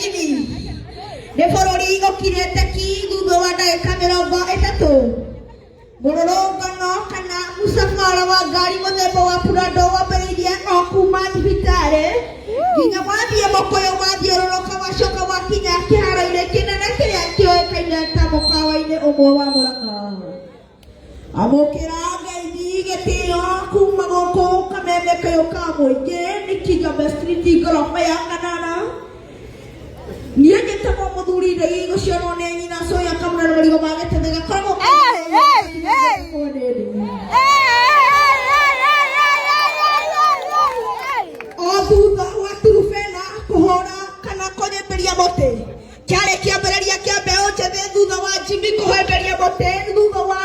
Jimmy. De fororigo kirete ki dugo wada kamera ba etato. Bororo kano kana musafara wa gari mode bawa pura doa peridia aku mati bitare. Ginya mati ya mokoyo mati ro kawa shoka wa kinya kihara ile kinana kya kyo kaina tamokawa ile omowa moraka. Amokeraga idige te aku magoko kameme kayo kamoike nikija bestriti gorofa ya kanana. Nia kita mau moduli dari gosyano nengi naso yang kamu dari baligo banget tengah kamu. Aduh tak waktu rufena kohora kana kode beria bote. Kare kia beria kia beo cede du na wajimi kohe beria bote du na wa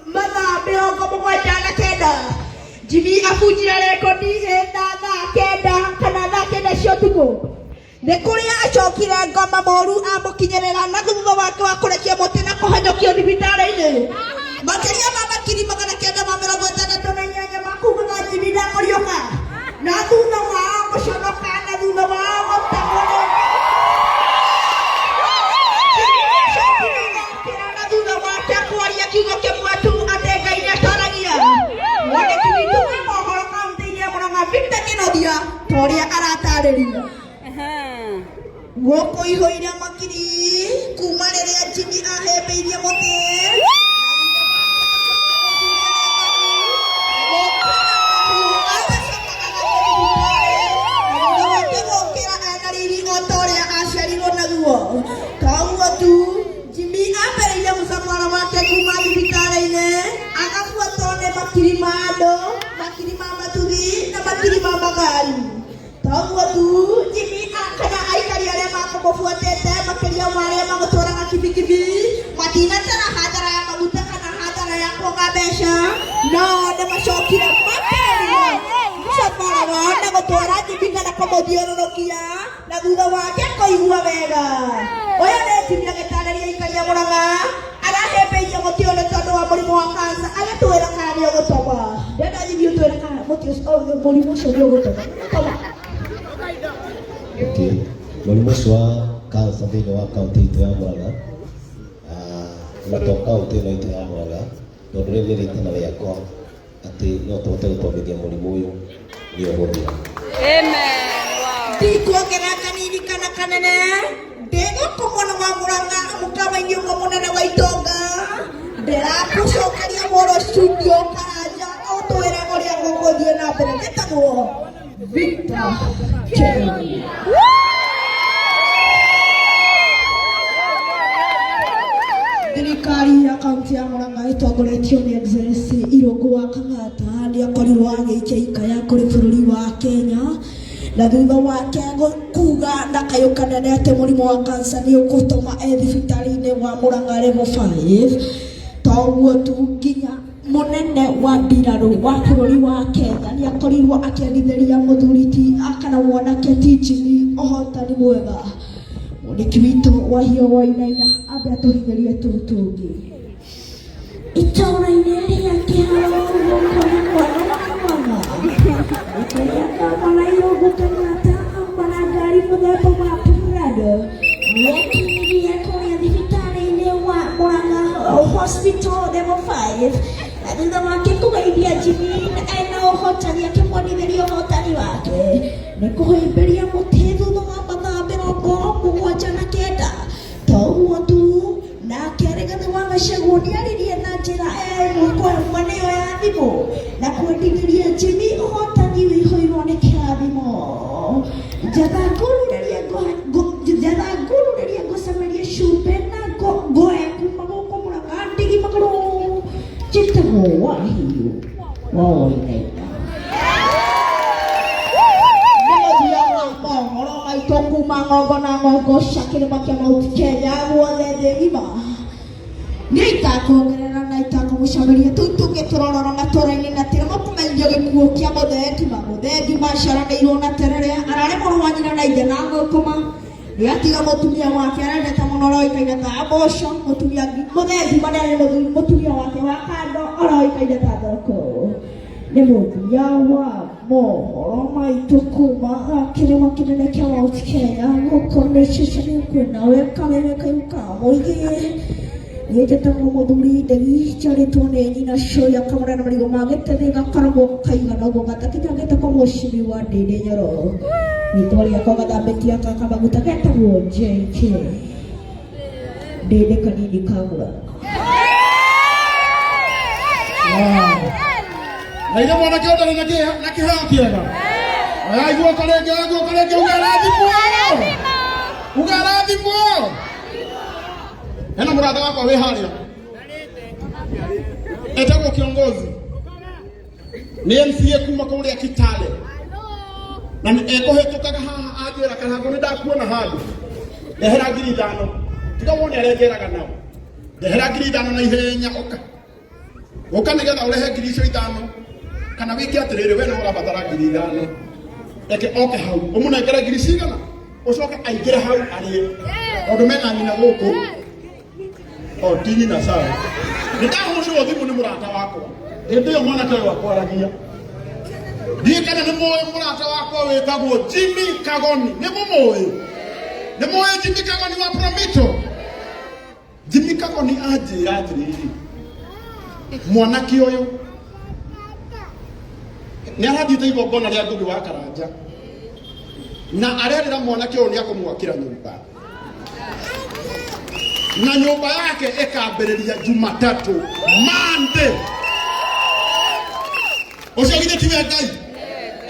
mana beo kamu wajana keda. Jimi aku jirale kodi enda na keda kana na keda shotuko. Nekuria achokire ngoma moru amukinyerera na thutha wake wa kurekia muti na kuhanyokio thibitari-ini makiria ma makiri magana kenda ma mĩrongo ĩtandatũ na inyanya makuga thibitari mũriũka na thutha wao gũconoka na thutha wao gũtahũrwo na thutha wake kwaria kiugo kĩmwe tu atĩ Ngai nĩatoragia mwandĩki witũ wa mohoro kaunti-inĩ ya Mũrang'a Victor Kĩnothia ta ũrĩa aratarĩria. Woko ihoire makiri kuma rĩrĩa Jimmy ahembeirie mũtĩ gũkĩra ena riri o ta ũrĩa aciarirwo naguo. To ũguo tu Jimmy ambĩrĩirie mũcamara wake kuma thibitarĩ-inĩ agabuatwo nĩ makiri ma andũ, makiri ma matuthi na makiri ma magari. To ũguo tu Jimmy kana aikari arĩa makũmũbuatĩte makĩria ma arĩa magũtwaraga kibikibi matinatara hathara ya maguta kana hathara ya kuoga mbeca no nĩmacokire makĩria mũcamara wao na gũtwara Jimmy kana kũmũthiũrũrũkia na thutha wake kũigua wega. Ũyũ nĩ Jimmy agĩtarĩria aikari a Mũrang'a arahĩmbĩirie mũtĩ ũyũ nĩ tondũ wa mũrimũ wa kansa agĩtwĩra kana nĩ ũgũtoma. Ndenda Jimmy ũtwĩre kana mũrimũ ũcio nĩ ũgũtoma. Mũrimũ ũcio wa kansa thĩinĩ wa kaunti itũ ya Mũrang'a na to kaunti ĩno itũ ya Mũrang'a tondũ rĩu nĩ rĩtana rĩakwa atĩ no tũhote gũtwarithia mũrimũ ũyũ nĩ ũgũthira. Ndikuongera kanini kana kanene ndĩgũkũmwana wa Mũrang'a mũkawa-inĩ ũmwe mũnene wa itonga ndĩrakũcokeria mũro studio karanja ũtwĩre ũrĩa gũgũthiĩ na mbere. Gĩtagwo Victor Kĩnothia. Thirikari ya kaunti ya Mũrang'a ĩtongoretio nĩ Excellency Irũngũ wa Kang'ata nĩakorirwo agĩikia ikaya kũrĩ bũrũri wa Kenya na thutha wake kuga na kayũ kanene atĩ mũrimũ wa kansa nĩ ũgũtũma thibitarĩ-inĩ wa Mũrang'a level 5. To ũguo tu nginya munene wa mbirarũ wa bũrũri wa Kenya nĩakorirwo akĩendithĩria mũthuri ti kana mwanake ti Jimmy ũhotani mwega. Mwandĩki witũ Wahio Wainaina ambe atũhithĩrie tũu tũngĩ. Itũũra-inĩ rĩa kĩharo gũkoragwo na mwana mwana Irũngũ Kang'ata mwana ngari mũthemba wa Prado nĩekinyirie kũrĩa thibitarĩ-inĩ wa Mũrang'a Hospital level 5 na thutha wake kũgeithia Jimmy ena ũhotani akĩmwendithĩria ũhotani wake nĩ kũhĩmbĩria mũtĩ thutha wa mathaa 79. To ũguo tu nake Rigathĩ wa Gachagua nĩaririe na njĩra ĩmwe kwa ĩmwe nĩyo ya thimũ na kwendithĩria Jimmy ũhotani wĩihũirwo nĩ kĩrathimo. Njathangũrũrĩria ngũcameria cumbĩ na ngoe kuma gũkũ Mũrang'a ndigi magũrũ njĩtagwo Wahio wa Wainaina. Nĩgũthia wa mohoro maitũ kuma ng'ongo na ng'ongo cia kĩrĩma kĩa Mount Kenya guothe thĩ ng'ima nĩ itakuongerera na itakũmũcokeria tũu tũngĩ tũrorora matũra-inĩ na tĩra makũmenyio gĩkuũ kĩa mũthengi maciaranĩirwo na terere ararĩ mũrũ wa nyina na ithe na ngũkũma nĩatiga mũtumia wake arendeta mũno ũroĩkaine ta Mboco mũthengi manene mũtumia wake wa kando ũroĩkaine ta Thoko nĩ mũthia wa mohoro maitũ kuma kĩrĩma kĩnene kĩa Mount Kenya gũkũ nĩ ceceni kwĩna weka wega kaiũ ka mũingĩ niĩ njĩtagwo mũthuri Ndegi njarĩtwo nĩ nyina Shoya Kamũra na marigũ ma Gĩtethĩ gakoragwo kaigana ũguo gatakĩnyangĩte kwa mũcibi wa Ndĩndĩ Nyoro rĩtwa rĩakwa gathambĩkia kaka maguta getagwo JK Ndĩndĩ kanini Kamũra. Naida mwana kioda na kihao kiega. Aigua kalege ugarathimwo. Hena mũrata wakwa wĩ harĩa. Etagwo kiongozi. Nĩ MCA kuma kũrĩa Kitale. Na ekũhĩtũkaga haha anjĩra kana nĩ ndakuona handũ. Ndehera 5,000. Tiga wone arengeraga nao. Ndehera 5,000 na ihenya oka. Oka nĩgetha ũrehe 5,000. Kana wiki atiriri we no ũrabatara 5,000. Eke oke hau. Ũmũnengere 5,000. Ũcoke aingĩre hau arĩe. Tondũ mena nyina gũkũ. O tini na sawa. Nĩndamũcũra thimũ nĩ mũrata wakwa. Hĩndĩ ĩyo mwanake ũyũ akwaragia. Ndiĩ kana nĩ mũĩ mũrata wakwa wĩtagwo Jimmy Kagoni. Nĩ mũmũĩ? Nĩ mũĩ Jimmy Kagoni wa Promito? Jimmy Kagoni anjĩra atĩrĩrĩ. Mwanake ũyũ nĩ arathiĩte igongona rĩa Ngũgĩ wa Karanja na arerĩra mwanake ũyũ nĩ akũmwakĩra nyũmba na nyũmba yake ĩkambĩrĩria Jumatatu Monday. Ũcio githĩ ti Ngai?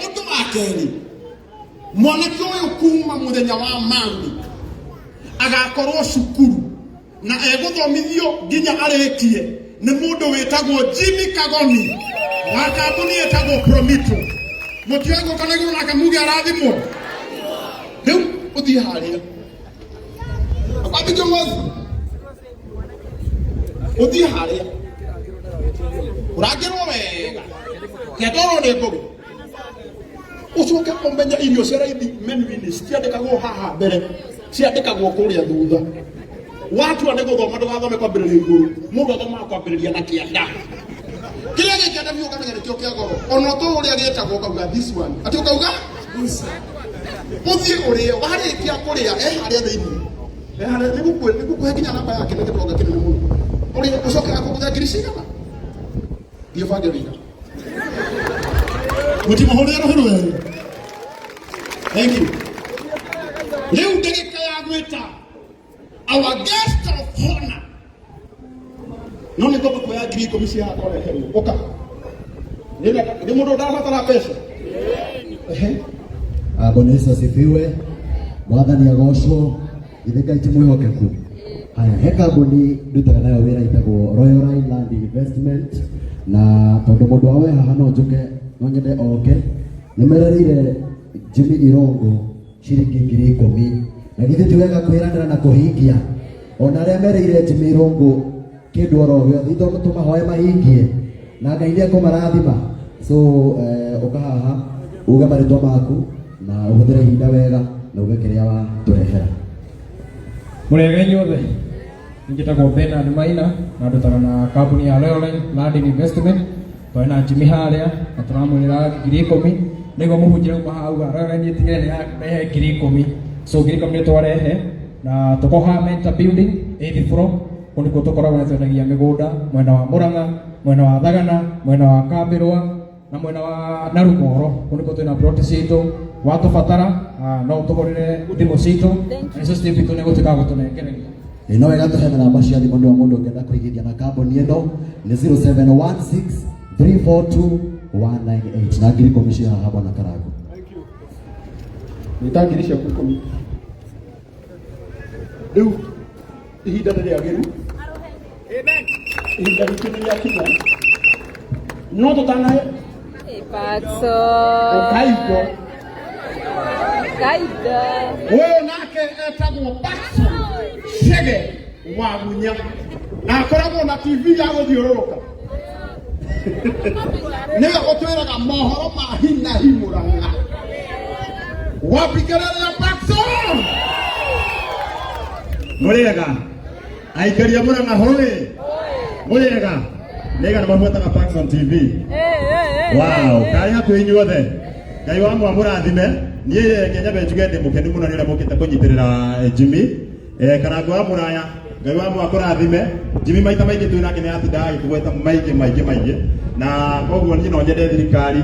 Ũndũ wa kerĩ, mwanake ũyũ kuma mũthenya wa Monday agakorwo cukuru na egũthomithio nginya arĩkie nĩ mũndũ wĩtagwo Jimmy Kagoni wa kambuni ĩtagwo Promito. Mũtioigwo kana igũrũ nake muge arathimwo. Rĩu ũthiĩ harĩa akwambĩkio mwathi ũthiĩ harĩa ũrangĩrwo wega kĩatwarwo nĩ Ngũgĩ ũcoke ũmenye irio cia raithi menu-inĩ citiandĩkagwo haha mbere, ciandĩkagwo kũrĩa thutha. Watua nĩ gũthoma ndũgathome kwambĩrĩria igũrũ, mũndũ athomaga kwambĩrĩria na kĩanda. Kĩrĩa gĩkĩanda biũ ũkamenya nĩkĩo kĩa goro. Ona to ũrĩa gĩtagwo ũkauga this one. Atĩ ũkauga this one. Ũthiĩ ũrĩe, warĩkia kũrĩa harĩa thĩinĩ. Harĩa nĩgũkũhe nginya namba yake nĩ kĩtonga kĩnene mũno. Ũrĩa ũcoke akũgũtha 5,000. Thiĩ bange wĩra. Mũtimahũrĩra rũhĩ wega. Thank you. Rĩu ndagĩka ya gwĩta our guest of honor. No nĩ ngomba kuoya 10,000 cia hakwa reherwo. Ũka. Nĩ mũndũ ndabatara mbeca. Bwana Yesu asifiwe. Mwathani agocwo. Ithe ti mwĩhokeku. Haya, he kambuni ndutaga nayo wĩra ĩtagwo Royal Land Investment na tondũ mũndũ wa haha no njuke no nyende oke. Nĩmerereire Jimmy Irongo ciringi 10,000. Na githĩ ti wega kwĩranĩra na kũhingia. Ona arĩa mereire Jimmy Irongo kĩndũ oro gĩothe ithome tũmahoe mahingie na Ngai nĩ ekũmarathima. So ũka haha uge marĩtwa maku na ũhũthĩre ihinda wega na uge kĩrĩa wa tũrehera. Mũrega inyuothe njĩtagwo Bernard Maina na ndutaga na kambuni ya Royal Land Investment. Twarĩ na Jimmy harĩa na tũramwĩra 10,000 nĩguo mũhunjĩre uma hau Royal nĩtigĩre nĩyarehe 10,000. So 10,000 nĩ twarehe na tũkoha mentor building 8th floor. Kũndũ kũu tũkoragwo na twendagia mĩgũnda mwena wa Mũrang'a, mwena wa Thagana, mwena wa Kambĩrwa na mwena wa Narumoro. Kũndũ kũu twĩna plot citũ watũbatara no ũtũgũrĩre thimũ citũ na icio citĩ bitũ nĩ gũtuĩka gũtũnengereria. No wega tũheana namba cia thimũ nĩ wa mũndũ ũngĩenda kũigithia na kambuni ĩno nĩ 0716 342 198 na 10,000 cia haha Bwana Karangu. Nĩtangĩrĩcia 10,000. Rĩu ihinda nĩ rĩagĩru. Amen. Ihinda rĩkĩ nĩ rĩakinya. No tũtanahe. Paxo. Ũkaigwo. Kaida. Ũyũ nake etagwo Paxo Chege wa Munya. Na akoragwo na TV ya gũthiũrũrũka. Nĩwe ũtwĩraga mohoro ma hi na hi Mũrang'a. Wapikerera Paxo. Mũrĩega. Aikaria Mũrang'a hoĩ. Mũrĩega. Nĩga nĩ mabuataga Paxson TV. Wow, kari hakuhĩ inyuothe. Ngai wa mũrathime niĩ Kenya benjuge ndĩ mũkenu mũno nĩ ũrĩa mũkĩte kũnyitĩrĩra Jimmy Karangu wa Mũraya. Ngai wa mũrathime Jimmy maita maingĩ twĩ nake nĩ atindaga agĩtũgweta maingĩ na koguo niĩ no nyende thirikari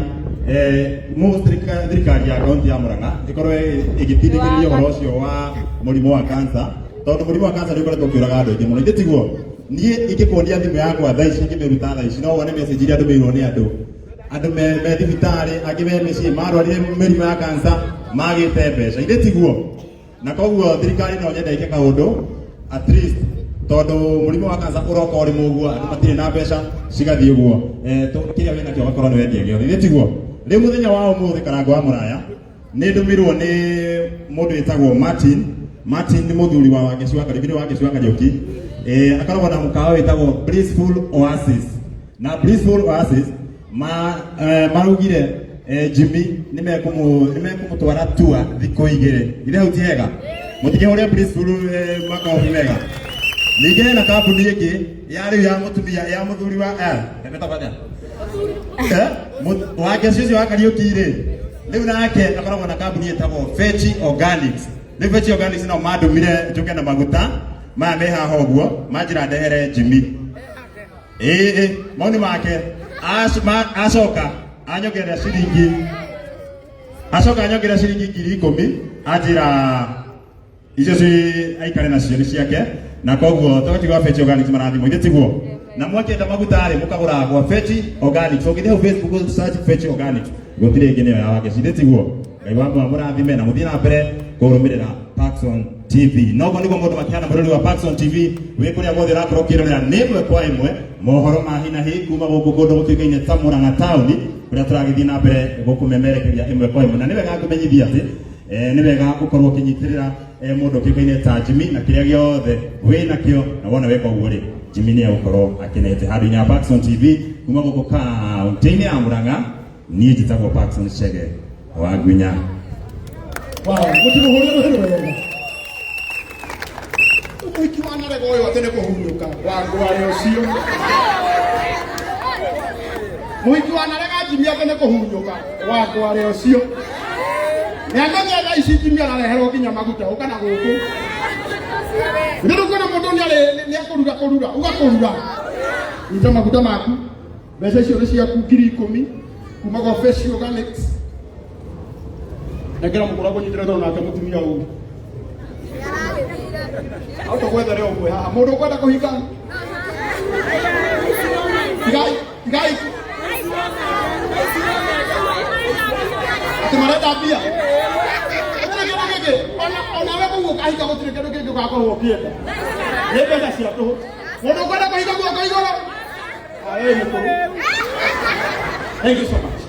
thirikari ya kaunti ya Mũrang'a ĩkorwo ĩgĩtindĩkĩrĩria ũhoro ũcio wa mũrimũ wa cancer, tondũ mũrimũ wa cancer nĩ ũkoretwo ũkĩũraga andũ aingĩ mũno. Ithĩ tiguo niĩ ingĩkuonia thimũ yakwa thaa ici ingĩmĩruta thaa ici no wone message iria ndũmĩirwo nĩ andũ me thibitarĩ angĩ me mĩciĩ marwarire mĩrimũ ya cancer magĩte mbeca. Ithĩ tiguo na koguo thirikari no nyende ĩke kaũndũ at least tondũ mũrimũ wa cancer ũroka ũrĩ mũguo andũ matirĩ na mbeca cigathiĩ ũguo kĩrĩa wĩna kĩo gakorwo nĩ wendia gĩothe. Ithĩ tiguo rĩu mũthenya wa ũmũthĩ Karangu wa Mũraya nĩ ndũmirwo nĩ mũndũ wĩtagwo Martin nĩ mũthuri wa Gĩcua Kariũki akoragwo na mũkawa wĩtagwo Blissful Oasis na Blissful Oasis maraugire Jimmy nĩ mekũmũtwara tour thikũ igĩrĩ. Ithĩ hau ti hega mũtingĩhũrĩra Blissful makobi mega. Ningĩ na kambuni ĩngĩ ya rĩu ya mũtumia ya mũthuri wa wake ũcio wa Kariũki rĩ rĩu nake akoragwo na kambuni ĩtagwo Fetch Organics. Rĩu Fetch Organics no mandũmire njoke na maguta maya me haha ũguo manjĩra ndehere Jimmy maũndũ make acoka anyongerera ciringi 10,000 anjĩra icio aikare nacio nĩ ciake na koguo tũgatiga Fetch Organics marathimo. Ithĩ tiguo na mwakĩenda maguta rĩ mũkagũra gwa Fetch Organics. Ũngĩthiĩ hau Facebook search Fetch Organics gũtirĩ ĩngĩ nĩyo ya wake. Ithĩ tiguo Ngai wa mũrathime na mũthiĩ na mbere kũrũmĩrĩra Paxson TV. Noguo nĩguo mũndũ makĩhana mũrũri wa Paxson TV wĩ kũrĩa guothe ũrakorwo ũkĩrorera nĩ ĩmwe kwa ĩmwe mohoro ma hi na hi kuma gũkũ kũndũ gũtuĩkaine ta Mũrang'a taũni kũrĩa tũragĩthiĩ na mbere gũkũmemerekeria ĩmwe kwa ĩmwe. Na nĩ wega ngũmenyithia atĩ nĩ wega gũkorwo ũkĩnyitĩrĩra mũndũ ũkĩũkaine ta Jimmy na kĩrĩa gĩothe wĩ nakĩo na wona weka ũguo rĩ Jimmy nĩ egũkorwo akenete handũ-inĩ ya Paxson TV kuma gũkũ kaũntĩ-inĩ ya Mũrang'a. Niĩ njĩtagwo Paxson Chege wa Ngunya. Mũiki wa Narego ũyũ atĩ nĩ kũhurũka Wangũarĩ ũcio. Mũiki wa Narega Jimmy atĩ nĩ kũhurũka Wangũarĩ ũcio. Nĩamenye thaa ici Jimmy arareherwo nginya maguta ũka na gũkũ. Nĩ kuona mũndũ nĩ akũruga ugakũruga. Nyita maguta maku mbeca icio nĩ ciaku 10,000 kuma gwa Fetch Organics. Nekera mũkũra kũnyitĩra tondũ nake mũtumia ũyũ auto gwethere ũmwe haha mũndũ ũkwenda kũhinga igai atĩ marenda mbia ona we kũguo kahinga gũtirĩ kĩndũ kĩngĩ ũgakorwo ũkĩenda nĩ mbeca cia tũhũ. Mũndũ ũkwenda kũhinga guoko igũrũ mũkũrũ. Thank you so much.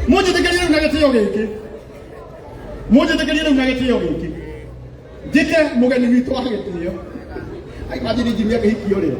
Mũnjĩtĩkĩrie rĩu na gĩtĩo gĩkĩ njĩke mũgeni witũ wa gĩtĩo. Ai mathiri Jimmy akĩhikio rĩo